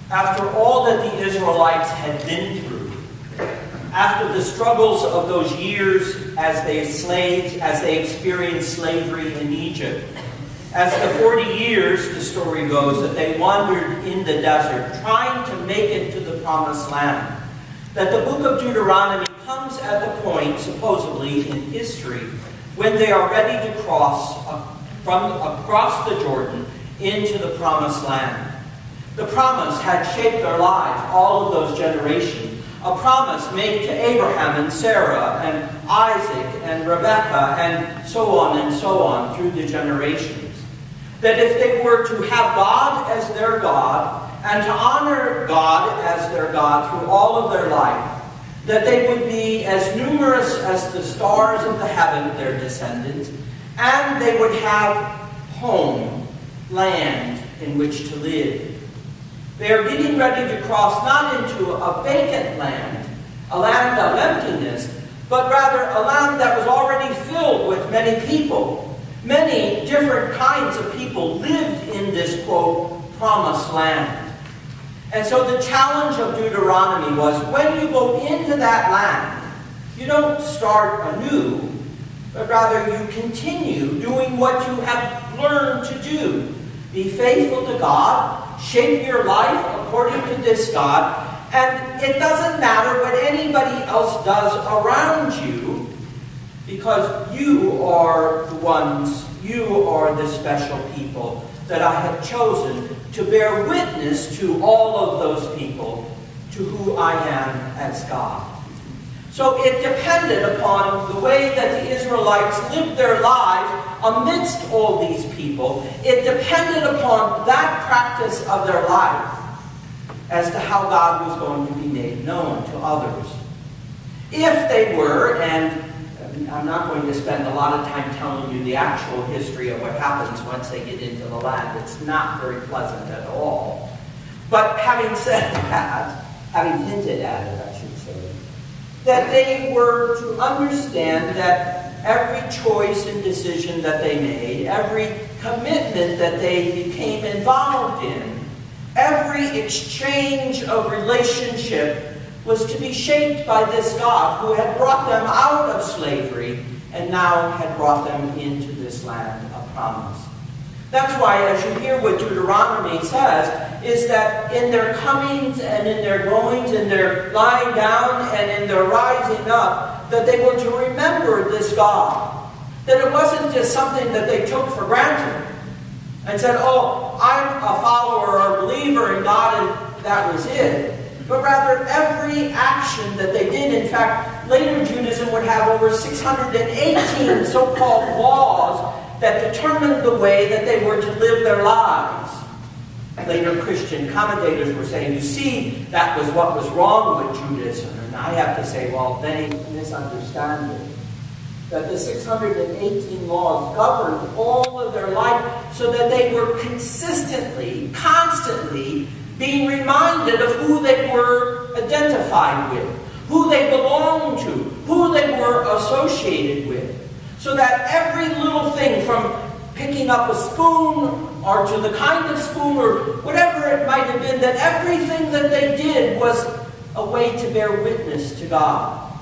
After all that the Israelites had been through, after the struggles of those years as they experienced slavery in Egypt, as the 40 years, the story goes, that they wandered in the desert, trying to make it to the promised land, that the book of Deuteronomy comes at the point, supposedly in history, when they are ready to cross across the Jordan into the promised land. The promise had shaped their lives, all of those generations. A promise made to Abraham and Sarah and Isaac and Rebekah and so on through the generations. That if they were to have God as their God and to honor God as their God through all of their life, that they would be as numerous as the stars of the heaven, their descendants, and they would have home, land in which to live. They are getting ready to cross not into a vacant land, a land of emptiness, but rather a land that was already filled with many people. Many different kinds of people lived in this, quote, promised land. And so the challenge of Deuteronomy was, when you go into that land, you don't start anew, but rather you continue doing what you have learned to do. Be faithful to God, shape your life according to this God, and it doesn't matter what anybody else does around you, because you are the ones, you are the special people that I have chosen to bear witness to all of those people to who I am as God. So it depended upon the way that the Israelites lived their lives amidst all these people. It depended upon that practice of their life as to how God was going to be made known to others. If they were, and I'm not going to spend a lot of time telling you the actual history of what happens once they get into the land. It's not very pleasant at all. But having said that, having hinted at it, I should say, that they were to understand that every choice and decision that they made, every commitment that they became involved in, every exchange of relationship was to be shaped by this God who had brought them out of slavery and now had brought them into this land of promise. That's why, as you hear what Deuteronomy says, is that in their comings and in their goings, in their lying down and in their rising up, that they were to remember this God. That it wasn't just something that they took for granted and said, oh, I'm a follower or a believer in God and that was it. But rather every action that they did. In fact, later Judaism would have over 618 so-called laws that determined the way that they were to live their lives. Later Christian commentators were saying, you see, that was what was wrong with Judaism. And I have to say, well, they misunderstand it. That the 618 laws governed all of their life so that they were consistently, constantly being reminded of who they were identified with, who they belonged to, who they were associated with. So that every little thing, from picking up a spoon or to the kind of spoon or whatever it might have been, that everything that they did was a way to bear witness to God.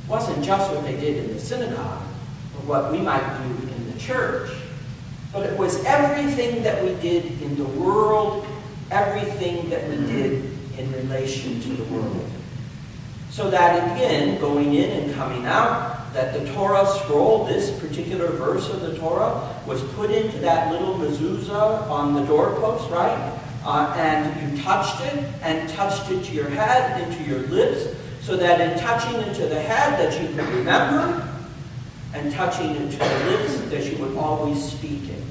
It wasn't just what they did in the synagogue or what we might do in the church, but it was everything that we did in the world, everything that we did in relation to the world. So that again, going in and coming out, that the Torah scroll, this particular verse of the Torah, was put into that little mezuzah on the doorpost, right? And you touched it to your head, into your lips, so that in touching it to the head that you could remember, and touching it to the lips that you would always speak it.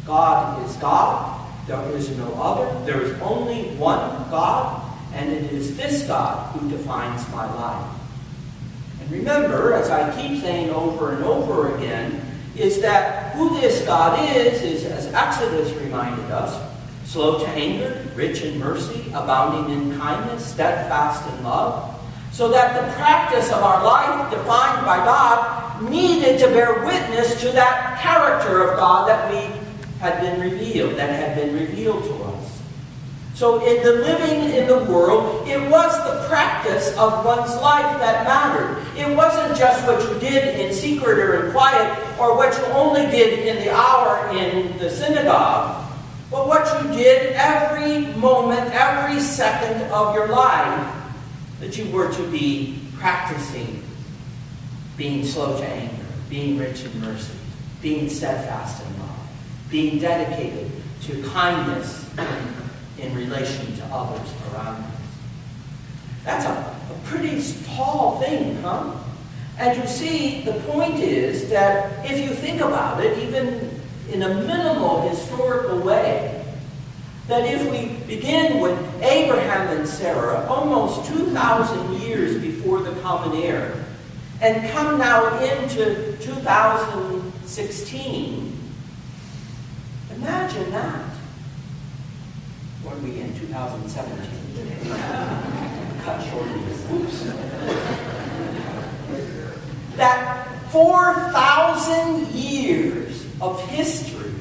God is God. There is no other. There is only one God, and it is this God who defines my life. And remember, as I keep saying over and over again, is that who this God is, as Exodus reminded us, slow to anger, rich in mercy, abounding in kindness, steadfast in love, so that the practice of our life defined by God needed to bear witness to that character of God that had been revealed to us. So in the living in the world, it was the practice of one's life that mattered. It wasn't just what you did in secret or in quiet, or what you only did in the hour in the synagogue, but what you did every moment, every second of your life, that you were to be practicing being slow to anger, being rich in mercy, being steadfast in love, being dedicated to kindness in relation to others around us. That's a pretty tall thing, huh? And you see, the point is that if you think about it, even in a minimal historical way, that if we begin with Abraham and Sarah, almost 2,000 years before the Common Era, and come now into 2016, imagine that. What are we in, 2017? Cut short of this. Oops. That 4,000 years of history,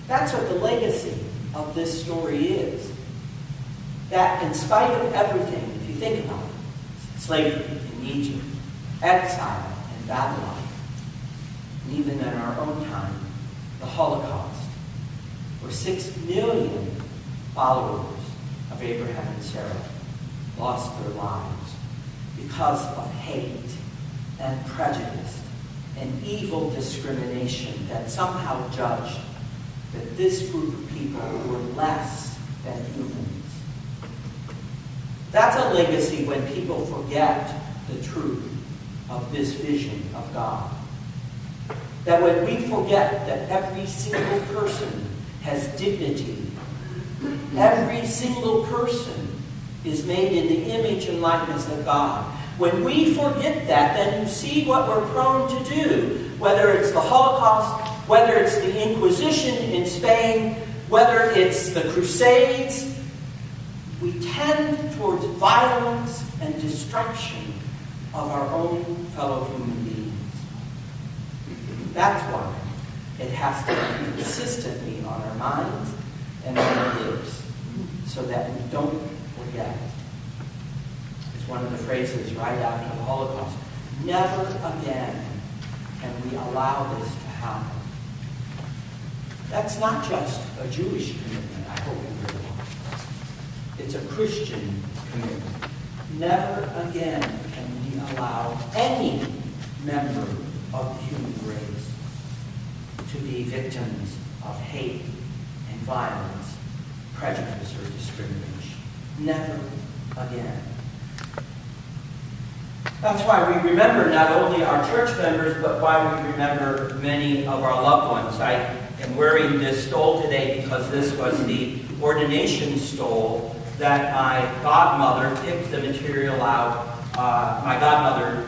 that's what the legacy of this story is. That in spite of everything, if you think about it, slavery in Egypt, exile in Babylon, and even in our own time, the Holocaust, where 6 million followers of Abraham and Sarah lost their lives because of hate and prejudice and evil discrimination that somehow judged that this group of people were less than humans. That's a legacy when people forget the truth of this vision of God. That when we forget that every single person has dignity, every single person is made in the image and likeness of God. When we forget that, then you see what we're prone to do, whether it's the Holocaust, whether it's the Inquisition in Spain, whether it's the Crusades. We tend towards violence and destruction of our own fellow human beings. That's why it has to be consistently on our minds and on our lips, so that we don't forget. It's one of the phrases right after the Holocaust. Never again can we allow this to happen. That's not just a Jewish commitment, I hope you realize. It's a Christian commitment. Never again can we allow any member of the human race to be victims of hate and violence, prejudice, or discrimination. Never again. That's why we remember not only our church members, but why we remember many of our loved ones. I am wearing this stole today because this was the ordination stole that my godmother picked the material out. My godmother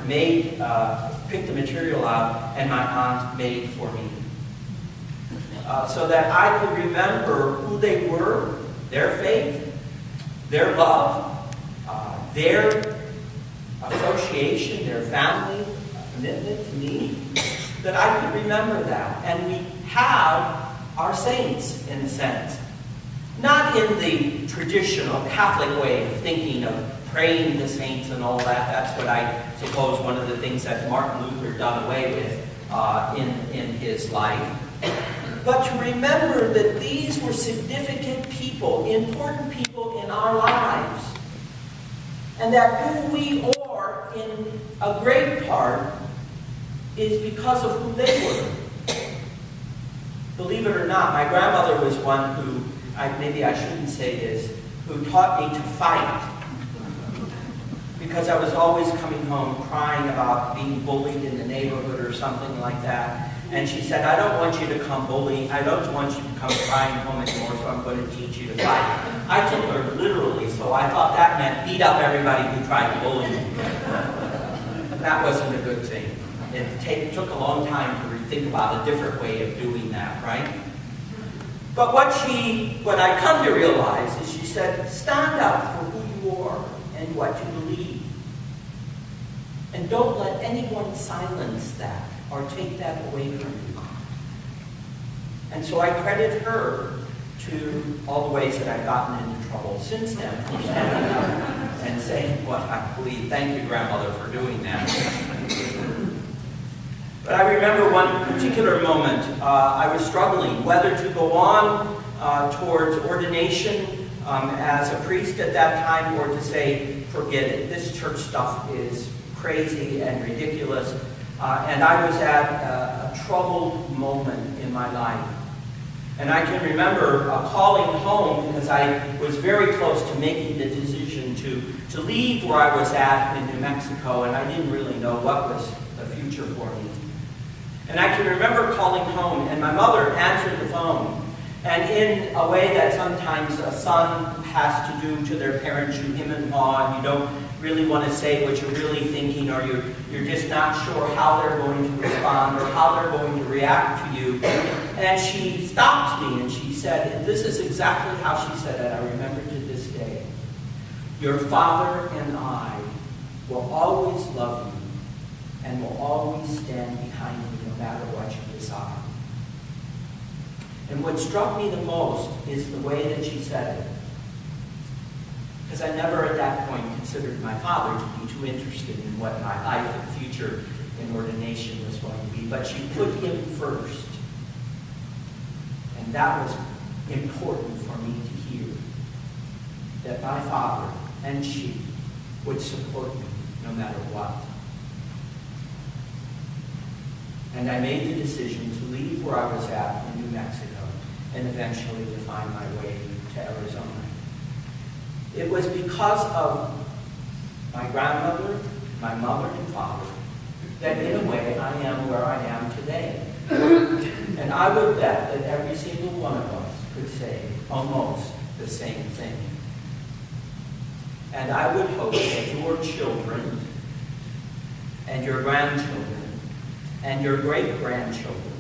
picked the material out, and my aunt made for me. So that I could remember who they were, their faith, their love, their association, their family commitment to me, that I could remember that. And we have our saints, in a sense. Not in the traditional Catholic way of thinking of praying the saints and all that. That's what I suppose one of the things that Martin Luther done away with in his life. But to remember that these were significant people, important people in our lives. And that who we are in a great part is because of who they were. Believe it or not, my grandmother was one who, maybe I shouldn't say this, who taught me to fight. Because I was always coming home crying about being bullied in the neighborhood or something like that. And she said, I don't want you to come bullying. I don't want you to come crying home anymore, so I'm going to teach you to fight. I took her literally, so I thought that meant beat up everybody who tried to bully me. That wasn't a good thing. It took a long time to think about a different way of doing that, right? But what I come to realize is she said, stand up for who you are and what you believe. And don't let anyone silence that or take that away from you. And so I credit her to all the ways that I've gotten into trouble since then, and saying what I believe. Thank you, grandmother, for doing that. But I remember one particular moment. I was struggling whether to go on towards ordination as a priest at that time, or to say, forget it. This church stuff is crazy and ridiculous. And I was at a troubled moment in my life. And I can remember calling home because I was very close to making the decision to leave where I was at in New Mexico, and I didn't really know what was the future for me. And I can remember calling home, and my mother answered the phone. And in a way that sometimes a son has to do to their parents, you hem and haw, and you don't really want to say what you're really thinking, or you're just not sure how they're going to respond or how they're going to react to you. And she stopped me and she said, and this is exactly how she said it, I remember to this day, "Your father and I will always love you and will always stand behind you no matter what you decide." And what struck me the most is the way that she said it. Because I never at that point considered my father to be too interested in what my life and future in ordination was going to be. But she put him first. And that was important for me to hear. That my father and she would support me no matter what. And I made the decision to leave where I was at in New Mexico and eventually to find my way to Arizona. It was because of my grandmother, my mother and father, that in a way I am where I am today. And I would bet that every single one of us could say almost the same thing. And I would hope that your children and your grandchildren and your great-grandchildren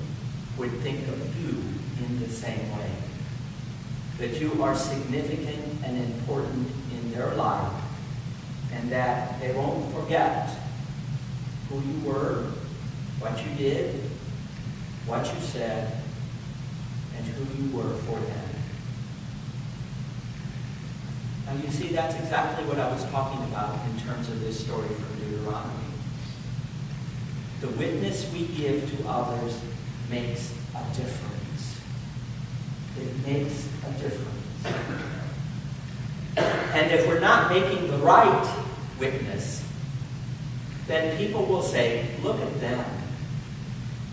would think of you in the same way. That you are significant and important in their life, and that they won't forget who you were, what you did, what you said, and who you were for them. Now you see, that's exactly what I was talking about in terms of this story from Deuteronomy. The witness we give to others makes a difference. It makes a difference. And if we're not making the right witness, then people will say, look at them.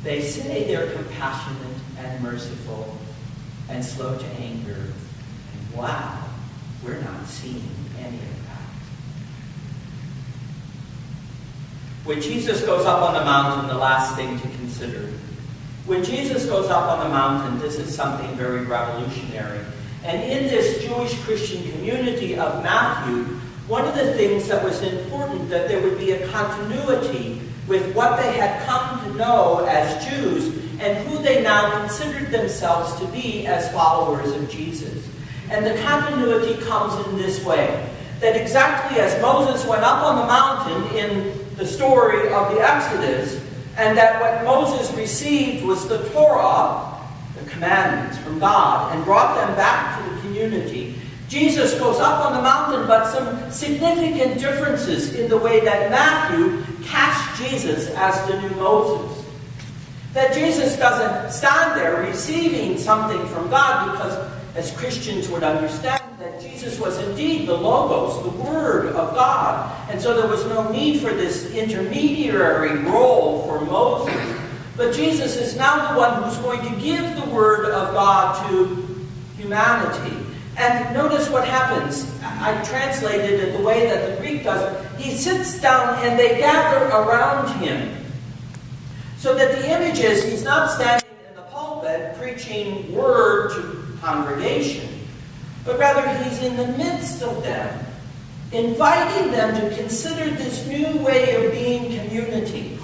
They say they're compassionate and merciful and slow to anger. And wow, we're not seeing any of that. When Jesus goes up on the mountain, the last thing to consider. When Jesus goes up on the mountain, this is something very revolutionary. And in this Jewish Christian community of Matthew, one of the things that was important, that there would be a continuity with what they had come to know as Jews and who they now considered themselves to be as followers of Jesus. And the continuity comes in this way, that exactly as Moses went up on the mountain in the story of the Exodus, and that what Moses received was the Torah, the commandments from God, and brought them back to the community. Jesus goes up on the mountain, but some significant differences in the way that Matthew cast Jesus as the new Moses. That Jesus doesn't stand there receiving something from God, because as Christians would understand that Jesus was indeed the Logos, the Word of God. And so there was no need for this intermediary role for Moses. But Jesus is now the one who's going to give the Word of God to humanity. And notice what happens. I translated it the way that the Greek does. He sits down and they gather around him. So that the image is, he's not standing in the pulpit preaching word to congregation, but rather he's in the midst of them, inviting them to consider this new way of being community.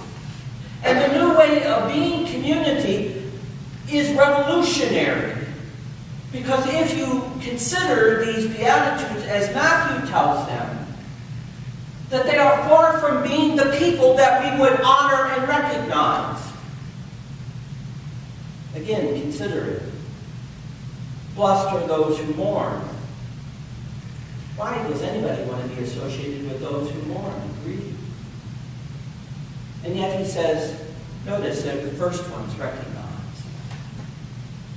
And the new way of being community is revolutionary. Because if you consider these Beatitudes as Matthew tells them, that they are far from being the people that we would honor and recognize. Again, consider it. Blessed are those who mourn. Why does anybody want to be associated with those who mourn and grieve? And yet he says, notice that the first one's recognized.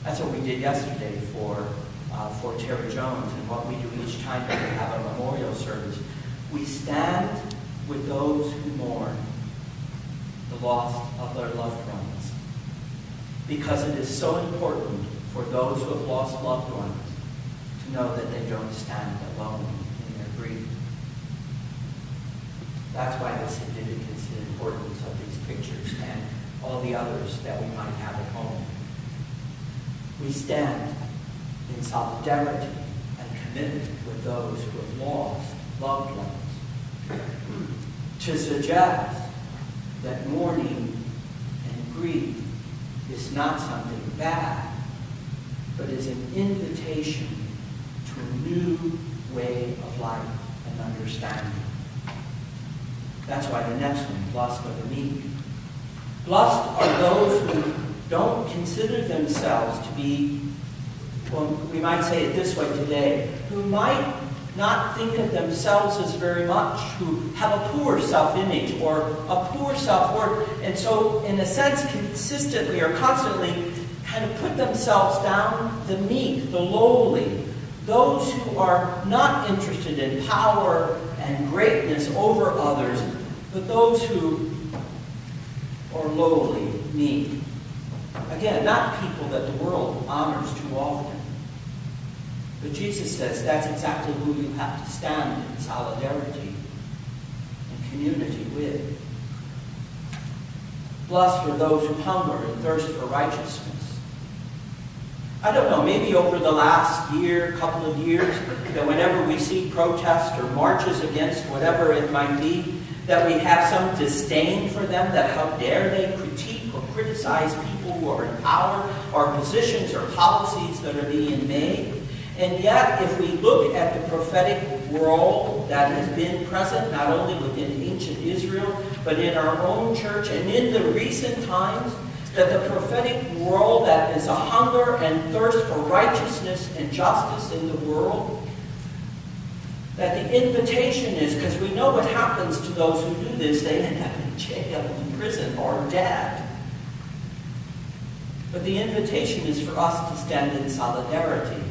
That's what we did yesterday for Terry Jones, and what we do each time that we have a memorial service. We stand with those who mourn the loss of their loved ones, because it is so important for those who have lost loved ones to know that they don't stand alone in their grief. That's why the significance and importance of these pictures and all the others that we might have at home. We stand in solidarity and commitment with those who have lost loved ones. To suggest that mourning and grief is not something bad, but is an invitation to a new way of life and understanding. That's why the next one, blessed are the meek. Blessed are those who don't consider themselves to be, well, we might say it this way today, who might not think of themselves as very much, who have a poor self-image or a poor self-worth, and so, in a sense, consistently or constantly kind of put themselves down. The meek, the lowly, those who are not interested in power and greatness over others, but those who are lowly, meek. Again, not people that the world honors too often. But Jesus says that's exactly who you have to stand in solidarity and community with. Blessed are those who hunger and thirst for righteousness. I don't know, maybe over the last year, couple of years, that whenever we see protests or marches against whatever it might be, that we have some disdain for them, that how dare they critique or criticize people who are in power, or positions or policies that are being made. And yet, if we look at the prophetic world that has been present, not only within ancient Israel, but in our own church, and in the recent times, that the prophetic world that is a hunger and thirst for righteousness and justice in the world, that the invitation is, because we know what happens to those who do this, they end up in jail, in prison, or dead. But the invitation is for us to stand in solidarity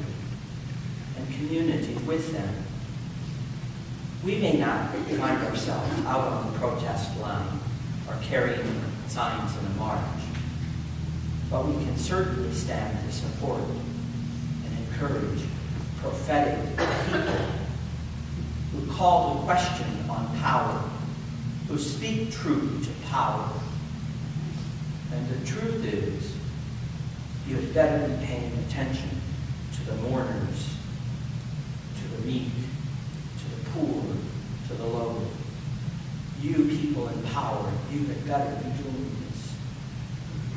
and community with them. We may not find ourselves out on the protest line or carrying signs in a march, but we can certainly stand to support and encourage prophetic people who call the question on power, who speak truth to power. And the truth is, you had better be paying attention to the mourners, to the meek, to the poor, to the lowly. You people in power, you had better be doing this,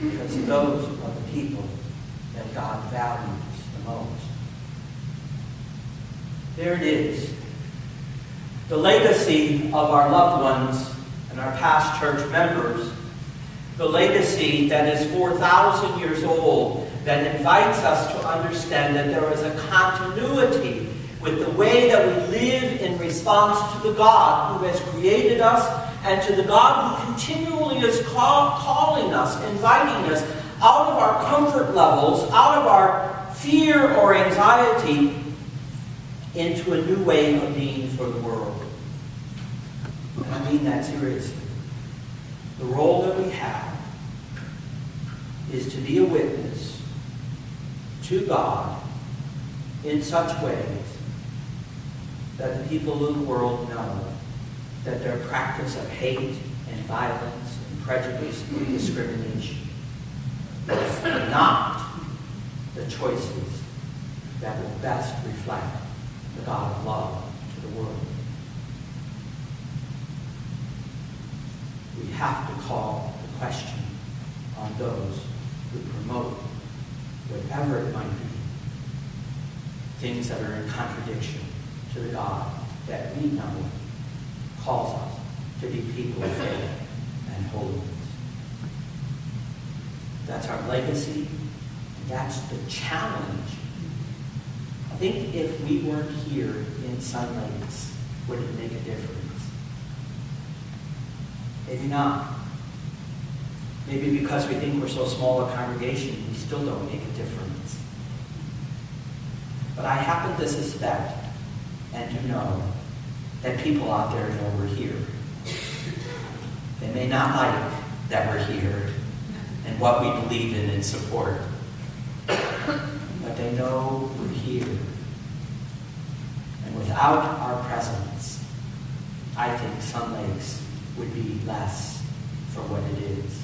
because those are the people that God values the most. There it is. The legacy of our loved ones and our past church members, the legacy that is 4,000 years old, that invites us to understand that there is a continuity with the way that we live in response to the God who has created us, and to the God who continually is calling us, inviting us out of our comfort levels, out of our fear or anxiety, into a new way of being for the world. And I mean that seriously. The role that we have is to be a witness to God in such ways that the people of the world know that their practice of hate and violence and prejudice and discrimination is not the choices that will best reflect the God of love to the world. We have to call the question on those who promote whatever it might be, things that are in contradiction to the God that we know calls us to be people of faith and holiness. That's our legacy, and that's the challenge I think if we weren't here in Sun Lakes, would it make a difference? Maybe not. Maybe because we think we're so small a congregation, we still don't make a difference. But I happen to suspect and to know that people out there know we're here. They may not like that we're here and what we believe in and support, but they know we're here. And without our presence, I think Sun Lakes would be less for what it is.